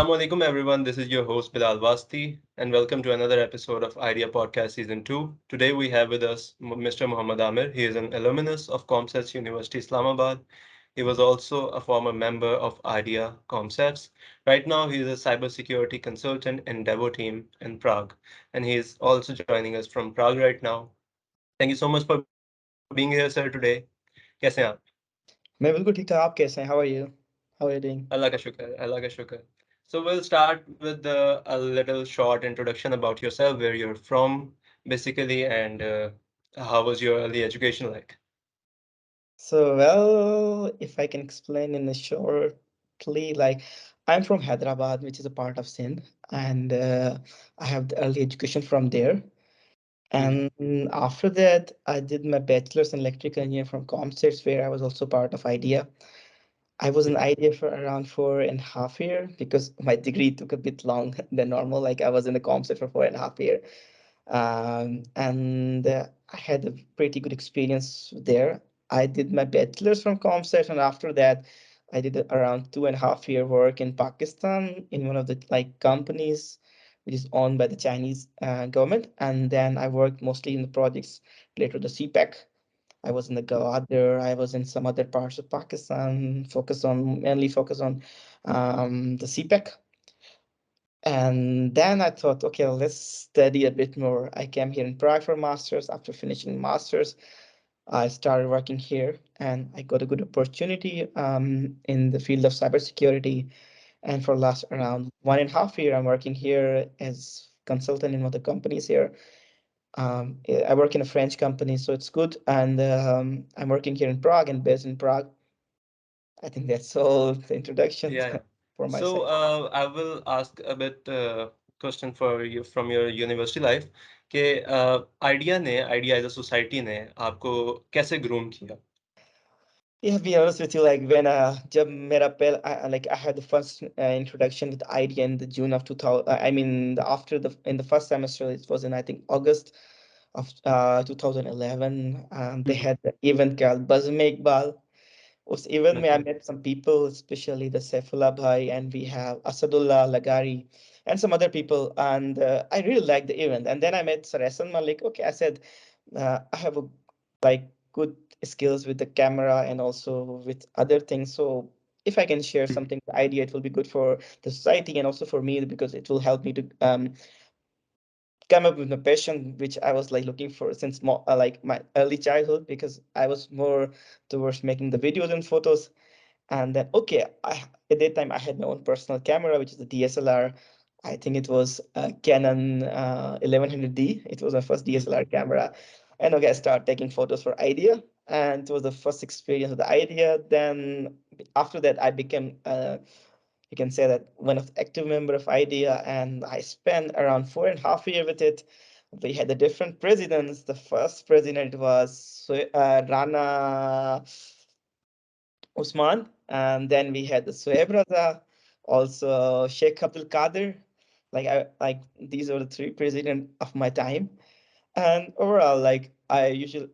Assalamu alaikum, everyone. This is your host Bilal Wasti, and welcome to another episode of Idea Podcast Season 2. Today we have with us Mr. Muhammad Amir. He is an alumnus of Comsats University Islamabad. He was also a former member of Idea Comsats. Right now, he is a cybersecurity consultant in Devo team in Prague, and he is also joining us from Prague right now. Thank you so much for being here, sir, today. कैसे हैं आप? मैं बिल्कुल ठीक ठाक। आप कैसे हैं? How are you? How are you doing? Allah ka shukar, Allah ka shukar. So we'll start with a little short introduction about yourself, where you're from, basically, and how was your early education like? If I can explain in a shortly, like I'm from Hyderabad, which is a part of Sindh, and I have the early education from there. Hmm. And after that, I did my bachelor's in electrical engineering from Comsats, where I was also part of IDEA. I was in Hmm. IDEA for around 4.5 years because my degree took a bit long than normal. Like I was in the Comsat for 4.5 years. And I had a pretty good experience there. I did my bachelor's from Comstat, and after that, I did around 2.5 year work in Pakistan in one of the like companies which is owned by the Chinese government. And then I worked mostly in the projects related to the CPEC. I was in the Gwadar. I was in some other parts of Pakistan, mainly focus on the CPEC. And then I thought, okay, let's study a bit more. I came here in Prague for masters. After finishing masters, I started working here, and I got a good opportunity in the field of cybersecurity. And for last around 1.5 year, I'm working here as consultant in one of the companies here. I work in a French company, so it's good. And I'm working here in Prague and based in Prague. I think that's all the introduction Yeah, yeah. for my So side. I will ask a bit question for you from your university life कि idea as a society ने आपको कैसे groom किया? Yeah, be honest with you, like when jab mera like I had the first introduction with idea in the June of 2000. I mean, after the in the first semester, it was in I think August of 2011. They Mhm. had the event called Buzz Make Ball. उस event में I Okay. met some people, especially the Saifullah Bhai, and we have Asadullah Lagari and some other people. And I really liked the event. And then I met Sarasan Malik. Okay, I said, I have a like good skills with the camera and also with other things. So if I can share something, the idea, it will be good for the society and also for me because it will help me to come up with a passion which I was like looking for since more like my early childhood because I was more towards making the videos and photos. And then, okay, at that time I had my own personal camera, which is a DSLR. I think it was a Canon 1100D. It was my first DSLR Mhm. camera. And okay, I started taking photos for Idea, and it was the first experience with the Idea. Then after that, I became, you can say that one of the active member of Idea, and I spent around 4.5 years with it. We had the different presidents. The first president was Rana Usman, and then we had the Soeb Raza, also Sheikh Abdul Qadir. Like these are the three presidents of my time. And overall, like I usually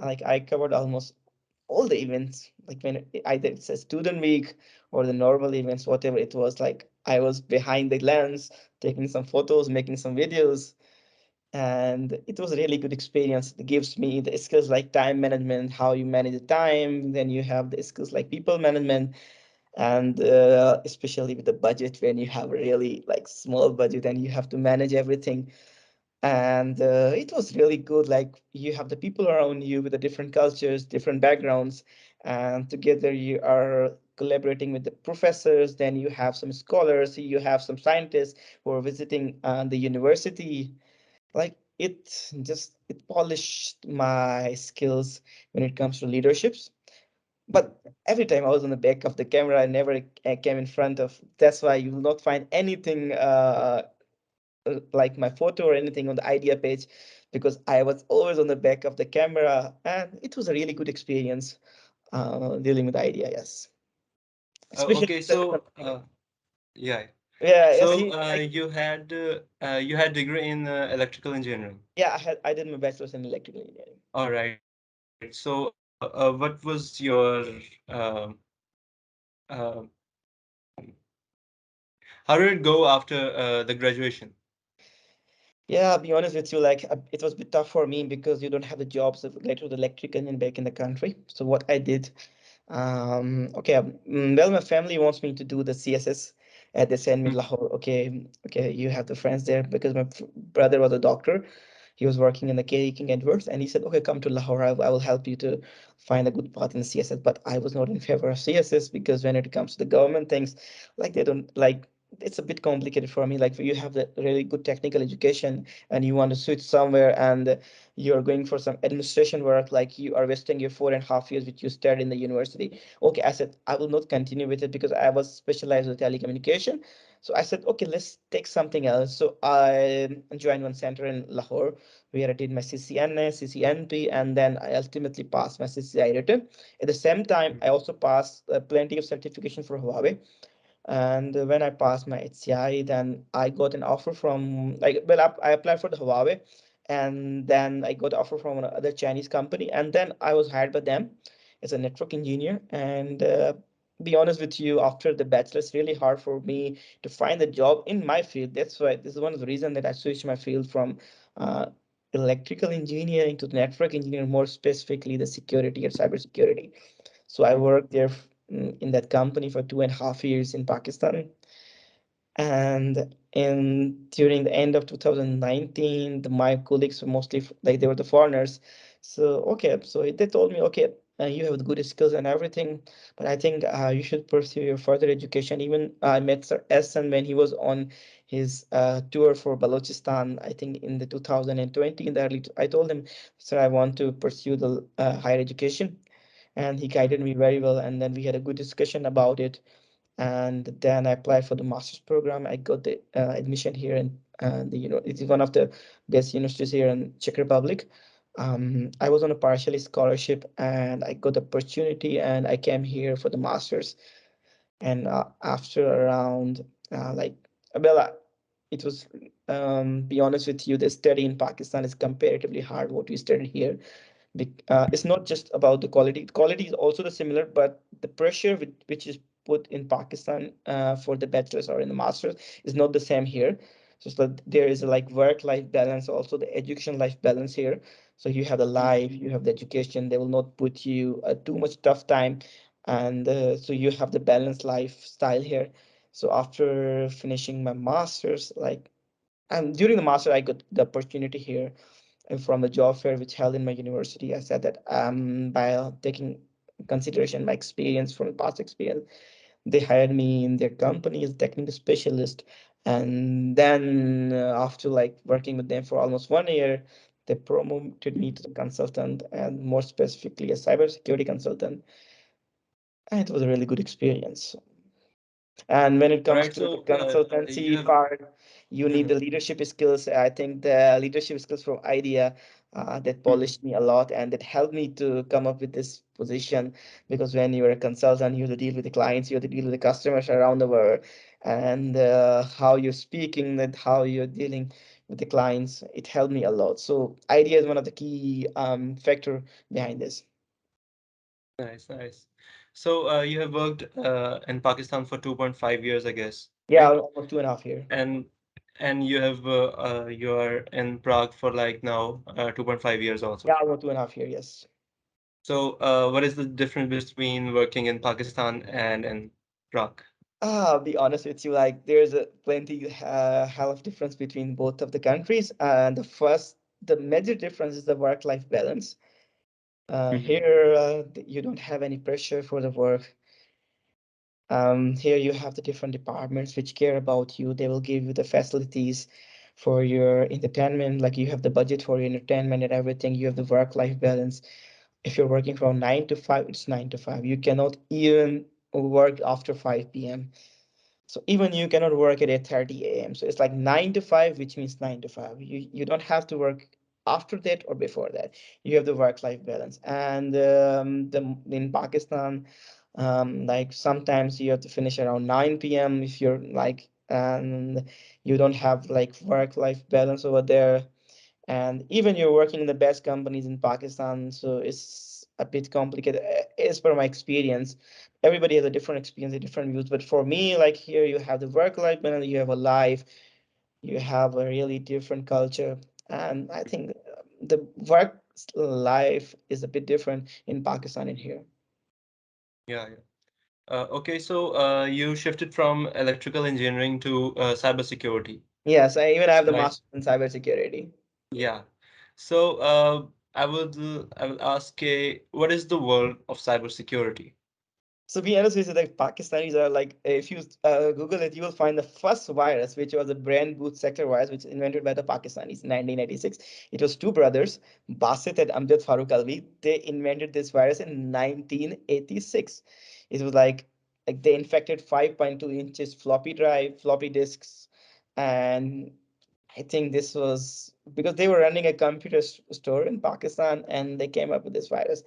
like I covered almost all the events. Like when either it's a student week or the normal events, whatever it was, like I was behind the lens, taking some photos, making some videos, and it was a really good experience. It gives me the skills like time management, how you manage the time. Then you have the skills like people management, and especially with the budget when you have a really like small budget and you have to manage everything. And it was really good. Like you have the people around you with the different cultures, different backgrounds, and together you are collaborating with the professors. Then you have some scholars, you have some scientists who are visiting the university. Like it polished my skills when it comes to leaderships. But every time I was on the back of the camera, I never came in front of. That's why you will not find anything like my photo or anything on the idea page, because I was always on the back of the camera, and it was a really good experience dealing with idea. Yes, especially Okay, the, so yeah. yeah, yes, So he like you had degree in electrical engineering. yeah. I did my bachelor's in electrical engineering. All right. So what was your um, uh, How did it go after the graduation? Yeah, I'll be honest with you, like it was a bit tough for me because you don't have the jobs related to the electrical engineering back in the country. So what I did, okay, well, my family wants me to do the CSS. They send me Mhm. Lahore. Okay, okay, you have the friends there because my brother was a doctor. He was working in the King Edwards, and he said, "Okay, come to Lahore. I will help you to find a good path in CSS." But I was not in favor of CSS because when it comes to the government things, like they don't like. It's a bit complicated for me. Like you have the really good technical education and you want to switch somewhere and you're going for some administration work, like you are wasting your 4.5 years which you studied in the university. Okay, I said I will not continue with it because I was specialized with telecommunication. So I said, okay, let's take something else. So I joined one center in Lahore where I did my CCNA, CCNP, and then I ultimately passed my CCI written. At the same time, I also passed plenty of certification for Huawei. And when I passed my HCI, then I got an offer from like well, I applied for the Huawei, and then I got an offer from another Chinese company, and then I was hired by them as a network engineer. And be honest with you, after the bachelor, it's really hard for me to find a job in my field. That's why this is one of the reasons that I switched my field from uh, electrical engineering to network engineering, more specifically the security and cybersecurity. So I worked there in that company for 2.5 years in Pakistan. And in during the end of 2019, my colleagues were mostly like they were the foreigners. So okay, so they told me, okay, you have the good skills and everything, but I think you should pursue your further education. Even I met Sir Ehsan when he was on his tour for Balochistan, I think in the 2020 in the early. I told him, sir, I want to pursue the higher education, and he guided me very well. And then we had a good discussion about it, and then I applied for the master's program. I got the admission here in it is one of the best universities here in Czech Republic. I was on a partially scholarship, and I got the opportunity, and I came here for the master's. And after around like well, it was be honest with you, the study in Pakistan is comparatively hard. What we studied here it's not just about the quality. Quality is also the similar, but the pressure which is put in Pakistan for the bachelor's or in the master's is not the same here. So it's like there is a like work-life balance, also the education life balance here. So you have the Mhm. life, you have the education. They will not put you too much tough time, and so you have the balanced lifestyle here. So after finishing my master's, like and during the master, I got the opportunity here and from the job fair which held in my university. I said that by taking consideration my experience from past experience, they hired me in their company as a technical specialist. And then after like working with them for almost 1 year, they promoted me to the consultant and more specifically a cybersecurity consultant. And it was a really good experience. And when it All comes right, to the so you consultancy have. part, you need the Mhm. leadership skills. I think the leadership skills from IDEA that Mhm. polished me a lot and that helped me to come up with this position. Because when you're a consultant, you have to deal with the clients, you have to deal with the customers around the world, and how you're speaking, and how you're dealing with the clients. It helped me a lot. So IDEA is one of the key factor behind this. Nice, nice. So you have worked in Pakistan for 2.5 years, I guess, Yeah, right? almost 2.5 years. And you are in Prague for like now 2.5 years also. Yeah, almost 2.5 years. Yes. So what is the difference between working in Pakistan and in Prague? I'll be honest with you, like there's a plenty hell of difference between both of the countries. And the major difference is the work-life balance. Mhm. Here, you don't have any pressure for the work. Here you have the different departments which care about you. They will give you the facilities for your entertainment, like you have the budget for your entertainment and everything. You have the work-life balance. If you're working from 9 to 5, it's 9 to 5. You cannot even work after 5 p.m. So even you cannot work at 8:30 a.m. So it's like 9 to 5, which means 9 to 5. You don't have to work after that or before that. You have the work-life balance. And the in Pakistan, like sometimes you have to finish around 9 p.m. if you're like, and you don't have like work-life balance over there. And even you're working in the best companies in Pakistan, so it's a bit complicated as per my experience. everybody has a different experience, a different views. But for me, like here, you have the work life balance, you have a life, you have a really different culture, and I think the work life is a bit different in Pakistan and here. Yeah, yeah. Okay, so you shifted from electrical engineering to cybersecurity. Yes, I even have the Right. master in cybersecurity. Yeah. So I will ask, what is the world of cybersecurity? So be honest with you, like Pakistanis are like, if you Google it, you will find the first virus, which was a brain boot sector virus, which was invented by the Pakistanis in 1986. It was two brothers, Basit and Amjad Farooq Alvi. They invented this virus in 1986. It was like they infected 5.2 inches floppy disks, and I think this was because they were running a computer store in Pakistan, and they came up with this virus,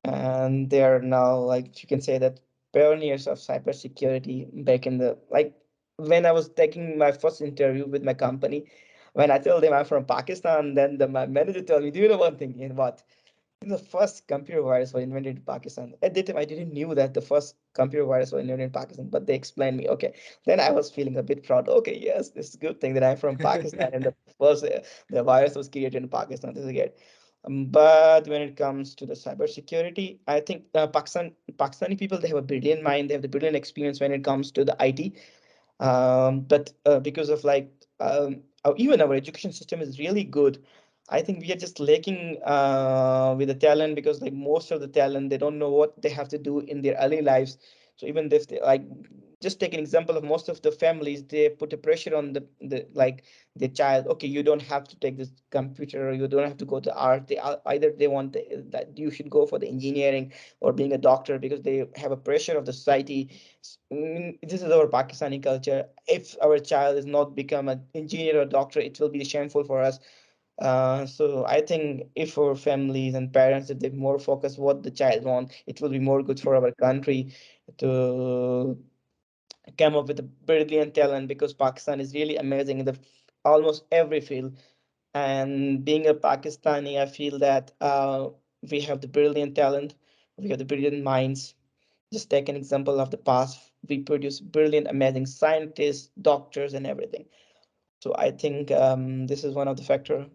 and they are now, like, you can say that pioneers of cybersecurity back in the, like, when I was taking my first interview with my company, when I told them I'm from Pakistan, then my manager told me, do you know one thing? In what? The first computer virus was invented in Pakistan. At that time, I didn't knew that the first computer virus was invented in Pakistan, but they explained me. Okay, then I was feeling a bit proud. Okay, yes, this is a good thing that I'm from Pakistan, and the first the virus was created in Pakistan. This is good. But when it comes to the cybersecurity, I think Pakistani people, they have a brilliant mind. They have the brilliant experience when it comes to the IT, but because of like even our education system is really good. I think we are just lacking with the talent, because like most of the talent, they don't know what they have to do in their early lives. So even if they, like, just take an example of most of the families, they put a pressure on the like the child. Okay, you don't have to take this computer, or you don't have to go to art. Either they want that you should go for the engineering or being a doctor, because they have a pressure of the society. This is our Pakistani culture. If our child is not become an engineer or doctor, it will be shameful for us. So I think if our families and parents, if they more focus what the child want, it will be more good for our country to come up with a brilliant talent, because Pakistan is really amazing in the almost every field. And being a Pakistani, I feel that we have the brilliant talent, we have the brilliant minds. Just take an example of the past. We produce brilliant, amazing scientists, doctors, and everything. So I think this is one of the factor.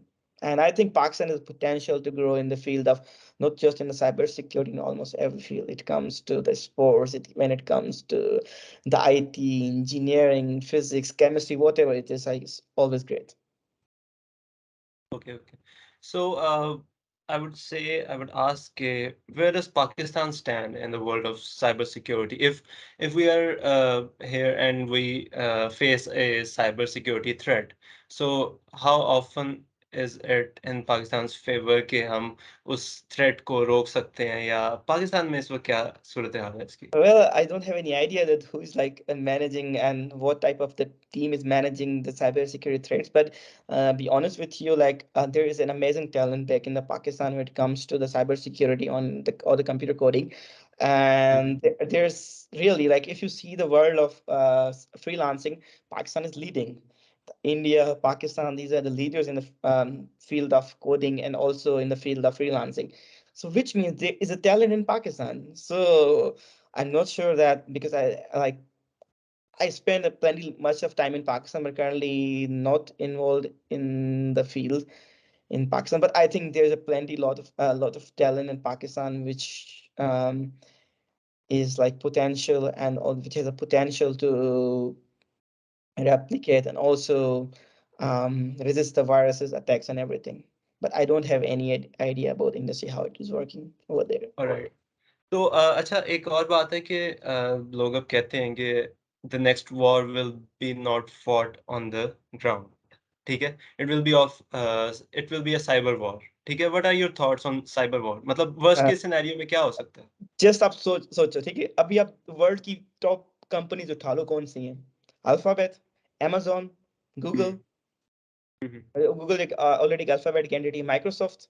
And I think Pakistan has potential to grow in the field of not just in the cybersecurity, in almost every field. It comes to the sports, when it comes to the IT, engineering, physics, chemistry, whatever it is, like, it's always great. Okay, okay. So, I would say, I would ask, where does Pakistan stand in the world of cybersecurity? If we are here and we face a cybersecurity threat, so how often is it in Pakistan's favor कि हम उस threat को रोक सकते हैं या पाकिस्तान में इस वक्त क्या सूरत हाल है इसकी? Well, I don't have any idea that who is like managing and what type of the team is managing the cybersecurity threats. But be honest with you, like there is an amazing talent back in the Pakistan when it comes to the cybersecurity on the or the computer coding, Mhm. and there's really, like, if you see the world of freelancing, Pakistan is leading. India, Pakistan, these are the leaders in the field of coding and also in the field of freelancing. So, which means there is a talent in Pakistan. So, I'm not sure that, because I spend a plenty much of time in Pakistan, but currently not involved in the field in Pakistan. But I think there's a plenty lot of talent in Pakistan, which is like potential, and which has a potential to replicate and also resist the viruses, attacks, and everything. But I don't have any idea about industry how it is working over there. Alright. तो अच्छा एक और बात है कि लोग अब कहते हैं कि the next war will be not fought on the ground ठीक है it will be a cyber war ठीक है what are your thoughts on cyber war मतलब वर्स्ट केस सिनेरियो में क्या हो सकता है जस्ट आप सोचो, ठीक है, अभी आप वर्ल्ड की टॉप कंपनीज उठा लो, कौन सी हैं? अल्फाबेट, amazon, हम्म गूगल। हम्म गूगल एक ऑलरेडी अल्फाबेट की एंटिटी, माइक्रोसॉफ्ट,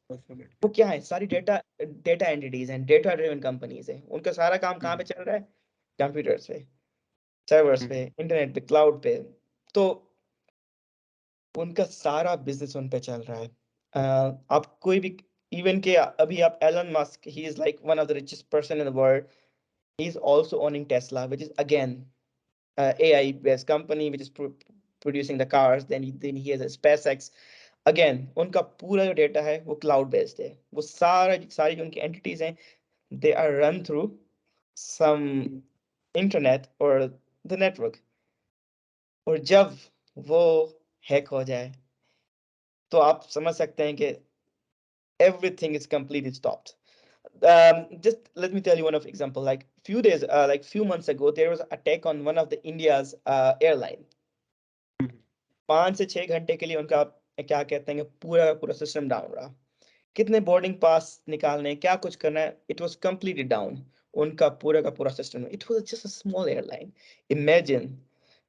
वो क्या है? सारी डेटा डेटा एंटिटीज हैं, डेटा ड्रिवन कंपनीज हैं। उनका सारा काम कहाँ पे चल रहा है? कंप्यूटर्स पे, सर्वर्स पे, इंटरनेट पे, क्लाउड पे। तो उनका सारा बिजनेस उन पे चल रहा है। आप कोई भी, इवन के अभी आप Elon Musk, he is like one of the richest person in the world. He's also owning Tesla, which is again AI based company which is producing the cars. Then he has a SpaceX. Again, उनका पूरा जो data है वो cloud based है, वो सारी जो उनकी एंटिटीज हैं, they are run through some internet or the network. और जब वो हैक हो जाए तो आप समझ सकते हैं कि everything is completely stopped. Just let me tell you one of example. Like few months ago, there was attack on one of the India's airline. 5 से 6 घंटे के लिए उनका क्या कहते हैं कि पूरा का पूरा सिस्टम डाउन रहा। कितने बोर्डिंग पास निकालने, क्या कुछ करना है, इट वाज कंप्लीटली डाउन। उनका पूरा का पूरा system, it was just a small airline. Imagine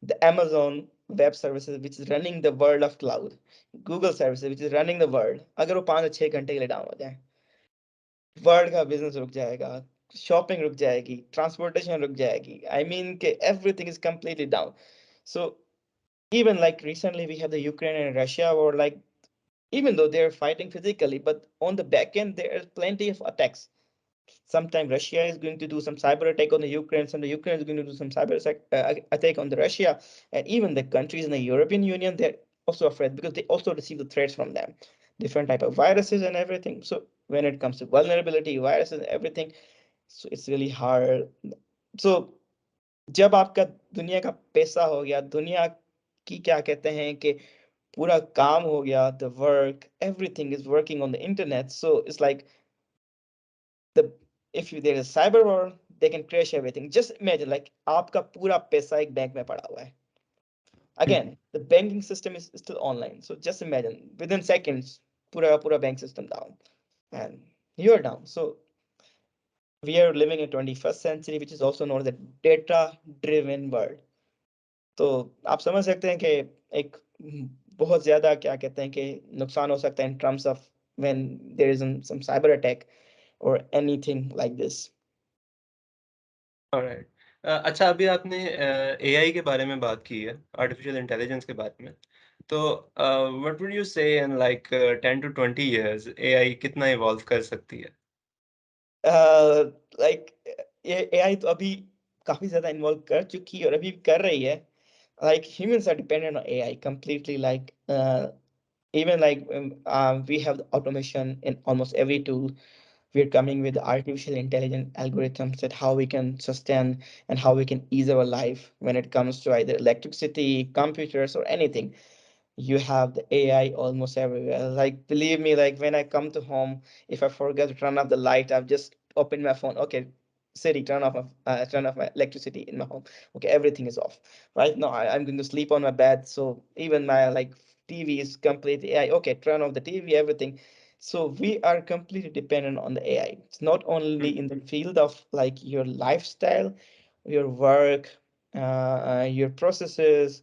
the Amazon web services which is running the world of cloud, Google services which is running the world, अगर वो 5 से 6 घंटे के लिए डाउन हो जाए, वर्ल्ड का बिजनेस रुक जाएगा, शॉपिंग रुक जाएगी, ट्रांसपोर्टेशन रुक जाएगी। आई मीन के everything is completely down. So even like recently we have the Ukraine and Russia, or like even though they're fighting physically, but on the back end there is plenty of attacks. Sometime Russia is going to do some cyber attack on the Ukraine, some the Ukraine is going to do some cyber attack on the Russia, and even the countries in the European Union, they're also afraid because they also receive the threats from them, different type of viruses and everything. So when it comes to vulnerability, viruses and everything, so it's really hard. So जब आपका दुनिया का पैसा हो गया, दुनिया की क्या कहते हैं कि पूरा काम हो गया, the work, everything is working on the internet. So it's like the if you there is cyber war, they can crash everything. Just imagine like आपका पूरा पैसा एक बैंक में पड़ा हुआ है. Again, the banking system is still online. So just imagine within seconds, पूरा का पूरा bank system down and you're down. So we are living in 21st century, which is also known as the data driven world. तो आप समझ सकते हैं कि एक बहुत ज्यादा क्या कहते हैं कि नुकसान हो सकता है in terms of when there is some cyber attack or anything like this. Alright. अच्छा, अभी आपने एआई के बारे में बात की है, आर्टिफिशियल इंटेलिजेंस के बारे में। तो व्हाट वुड यू से in like 10 to 20 years AI कितना इवॉल्व कर सकती है? लाइक एआई तो अभी काफी ज्यादा इन्वॉल्व कर चुकी है और अभी कर रही है. Like humans are dependent on AI completely. Like even like we have the automation in almost every tool. We're coming with artificial intelligence algorithms that how we can sustain and how we can ease our life when it comes to either electricity, computers, or anything. You have the AI almost everywhere. Like, believe me, like when I come to home, if I forget to turn off the light, I've just opened my phone. Okay, Siri, turn off my electricity in my home. Okay, everything is off. Right now, I'm going to sleep on my bed, so even my like TV is completely AI. Okay, turn off the TV, everything. So we are completely dependent on the AI. It's not only in the field of like your lifestyle, your work, your processes,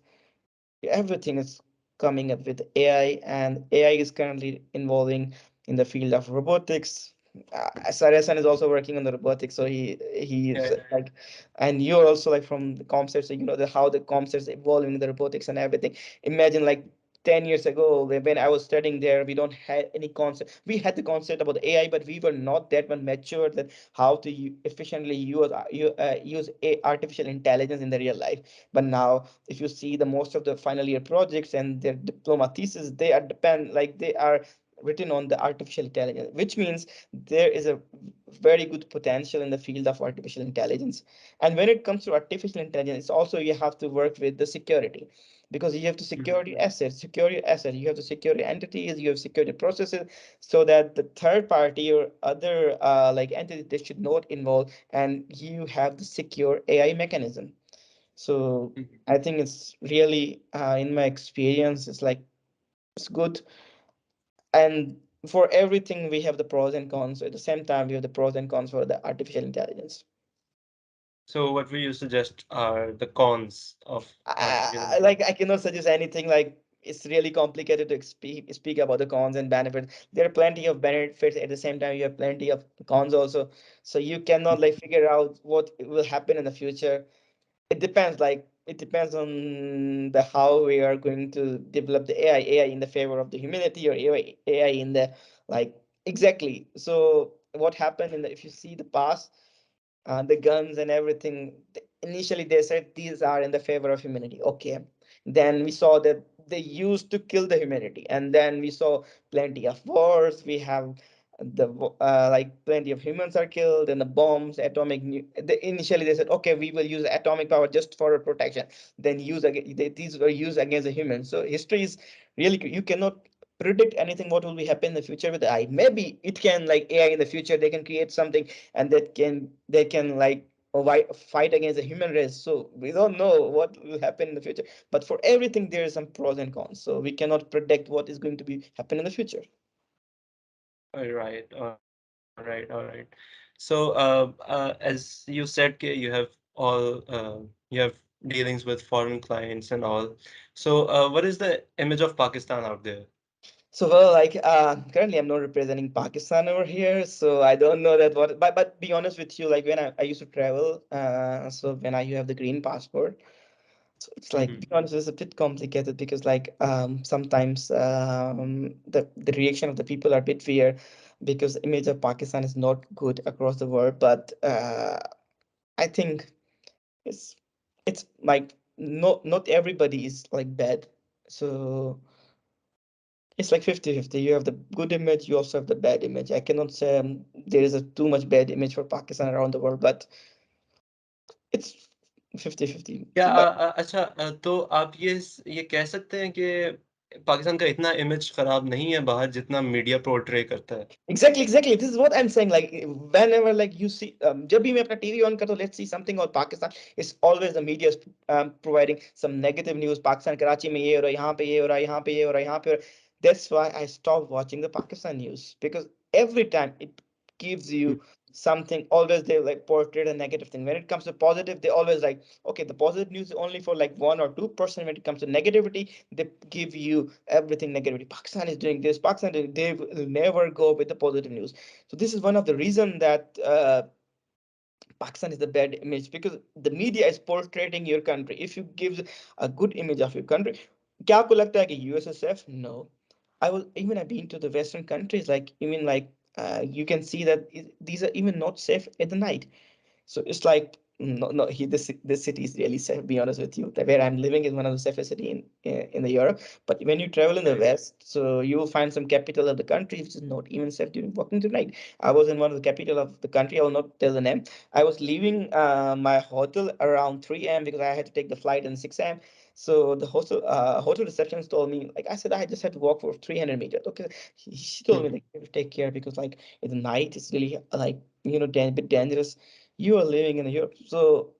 everything is coming up with AI, and AI is currently involving in the field of robotics. Sarasan is also working on the robotics, so he Yeah, is like, and you're also like from the Comsats, so you know the how the Comsats evolving the robotics and everything. Imagine like 10 years ago when I was studying there, we don't have any concept. We had the concept about the AI, but we were not that much mature that how to efficiently use artificial intelligence in the real life. But now if you see the most of the final year projects and their diploma thesis, they are written on the artificial intelligence, which means there is a very good potential in the field of artificial intelligence. And when it comes to artificial intelligence, it's also you have to work with the security, because you have to secure your assets, you have to secure your entities, you have security processes, so that the third party or other like entity, they should not involve, and you have the secure AI mechanism. So I think it's really, in my experience, it's like it's good. And for everything, we have the pros and cons. At the same time, we have the pros and cons for the artificial intelligence. so what would you suggest are the cons of artificial Like intelligence? I cannot suggest anything. Like it's really complicated to speak about the cons and benefits. There are plenty of benefits. At the same time, you have plenty of cons also. So you cannot like figure out what will happen in the future. It depends, like it depends on the how we are going to develop the AI in the favor of the humanity, or AI in the like exactly. So what happened in the, if you see the past, the guns and everything. Initially, they said these are in the favor of humanity. Okay. Then we saw that they used to kill the humanity, and then we saw plenty of wars. We have like plenty of humans are killed, and the bombs, initially they said, okay, we will use atomic power just for protection. Then these were used against the humans. So history is really you cannot predict anything what will be happen in the future with AI. Maybe it can like AI in the future they can create something and they can like fight against the human race. So we don't know what will happen in the future. But for everything there is some pros and cons. So we cannot predict what is going to be happen in the future. All right. So, as you said, you have dealings with foreign clients and all. So, what is the image of Pakistan out there? So well, like currently I'm not representing Pakistan over here, so I don't know that what. But be honest with you, like when I used to travel, so when I you have the green passport, so it's like be Hmm. honest, it's a bit complicated because like sometimes the reaction of the people are a bit weird because the image of Pakistan is not good across the world. But I think it's it's like not everybody is like bad, so it's like 50-50. You have the good image, you also have the bad image. I cannot say there is a too much bad image for Pakistan around the world, but it's 50-50. क्या But अच्छा, तो आप ये कह सकते हैं कि पाकिस्तान का इतना इमेज खराब नहीं है बाहर जितना मीडिया पोर्ट्रे करता है। exactly. This is what I'm saying. Like whenever like you see, जब भी मैं अपना TV on करता हूँ, let's see something on Pakistan. It's always the media is providing some negative news. Pakistan, Karachi में ये हो रहा है, यहाँ पे ये हो रहा है, यहाँ पे ये हो रहा है, यहाँ पे हो रहा है. That's why I stopped watching the Pakistan news because every time it gives you something. Always they like portray a negative thing. When it comes to positive, they always like okay, the positive news is only for like 1 or 2%. When it comes to negativity, they give you everything negativity. Pakistan is doing this. They will never go with the positive news. So this is one of the reason that Pakistan is the bad image because the media is portraying your country. If you give a good image of your country, क्या आपको लगता है कि US is safe? No. I've been to the Western countries like even like you can see that these are even not safe at the night. So it's like no, this city is really safe. Be honest with you, where I'm living is one of the safest city in the Europe. But when you travel in the Right. West, so you will find some capital of the country which is not even safe during walking tonight. I was in one of the capital of the country. I will not tell the name. I was leaving my hotel around 3 a.m. because I had to take the flight at 6 a.m. So the hotel receptionist told me, like I said, I just had to walk for 300 meters. Okay, she told me Hmm. like you have to take care because like at the night it's really like bit dangerous. You are living in Europe, so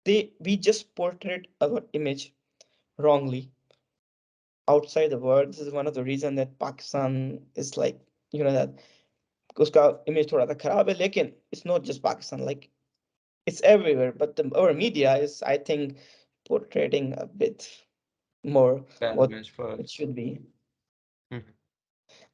we just portrayed our image wrongly outside the world. This is one of the reason that Pakistan is like that उसका image थोड़ा सा खराब है, लेकिन it's not just Pakistan, like it's everywhere. But our media is, I think, portraying a bit more Bad what image for it us. should be. Mhm.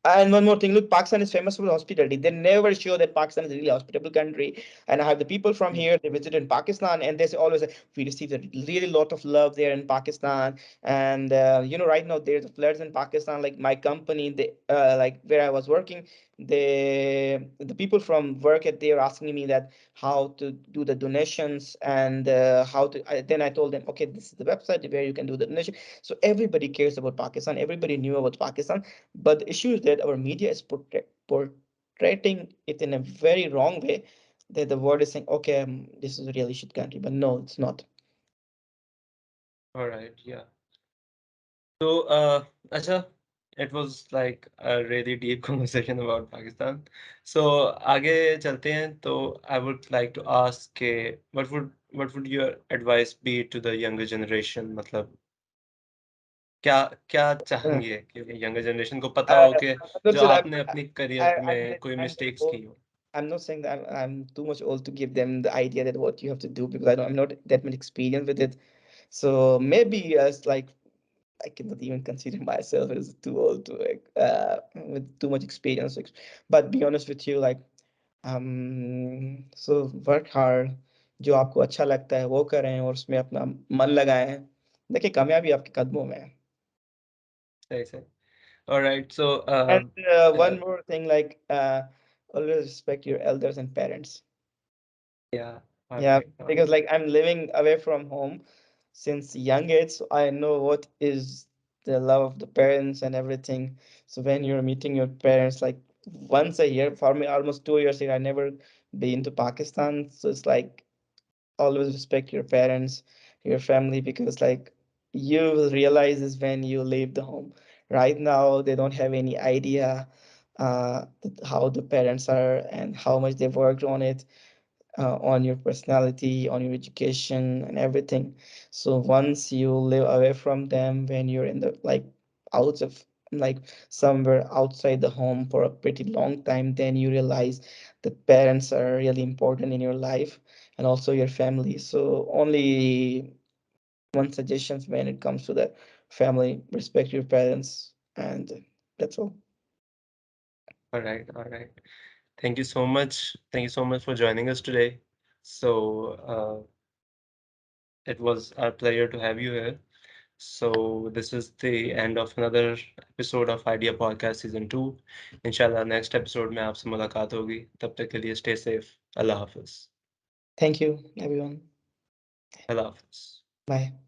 And one more thing, look, Pakistan is famous for hospitality. They never show that Pakistan is a really hospitable country. And I have the people from Mhm. here, they visit in Pakistan, and they say always we receive a really lot of love there in Pakistan. And right now there's floods in Pakistan. Like my company, they like where I was working, the people from work at they are asking me that how to do the donations and how to. Then I told them, okay, this is the website where you can do the donation. So everybody cares about Pakistan. Everybody knew about Pakistan, but the issue is that our media is portraying it in a very wrong way. That the world is saying, okay, this is a really shit country, but no, it's not. All right, yeah. So, Acha, it was like a really deep conversation about Pakistan. So, आगे चलते हैं. तो I would like to ask के what would your advice be to the younger generation? मतलब क्या क्या Uh, चाहेंगे कि younger generation को पता I, हो कि I'm not जो saying आपने अपनी करियर में कोई I'm that मिस्टेक्स old. की हो. I'm not saying that I'm too much old to give them the idea that what you have to do because I'm not that much experience with it. So maybe as like I cannot even consider myself as too old to like with too much experience. But be honest with you, like so work hard. जो आपको अच्छा लगता है वो करें और उसमें अपना मन लगाएं. देखिए कामयाबी आपके कदमों में है. सही सही. All right. So, And uh, one more thing, like always respect your elders and parents. Yeah. All Yeah, right. All because right. like I'm living away from home since young age, so I know what is the love of the parents and everything. So when you're meeting your parents like once a year, for me almost 2 years here, I never been to Pakistan. So it's like always respect your parents, your family, because like you will realize is when you leave the home. Right now they don't have any idea how the parents are and how much they worked on it, on your personality, on your education, and everything. So once you live away from them, when you're in the like out of like somewhere outside the home for a pretty long time, then you realize that parents are really important in your life and also your family. So only one suggestion when it comes to the family: respect your parents, and that's all. All right. All right. Thank you so much. Thank you so much for joining us today. So, it was our pleasure to have you here. So, this is the end of another episode of Idea Podcast Season 2. इंशाल्लाह next episode में आपसे मुलाकात होगी. तब तक के लिए stay safe. Allah Hafiz. Thank you, everyone. Allah Hafiz. Bye.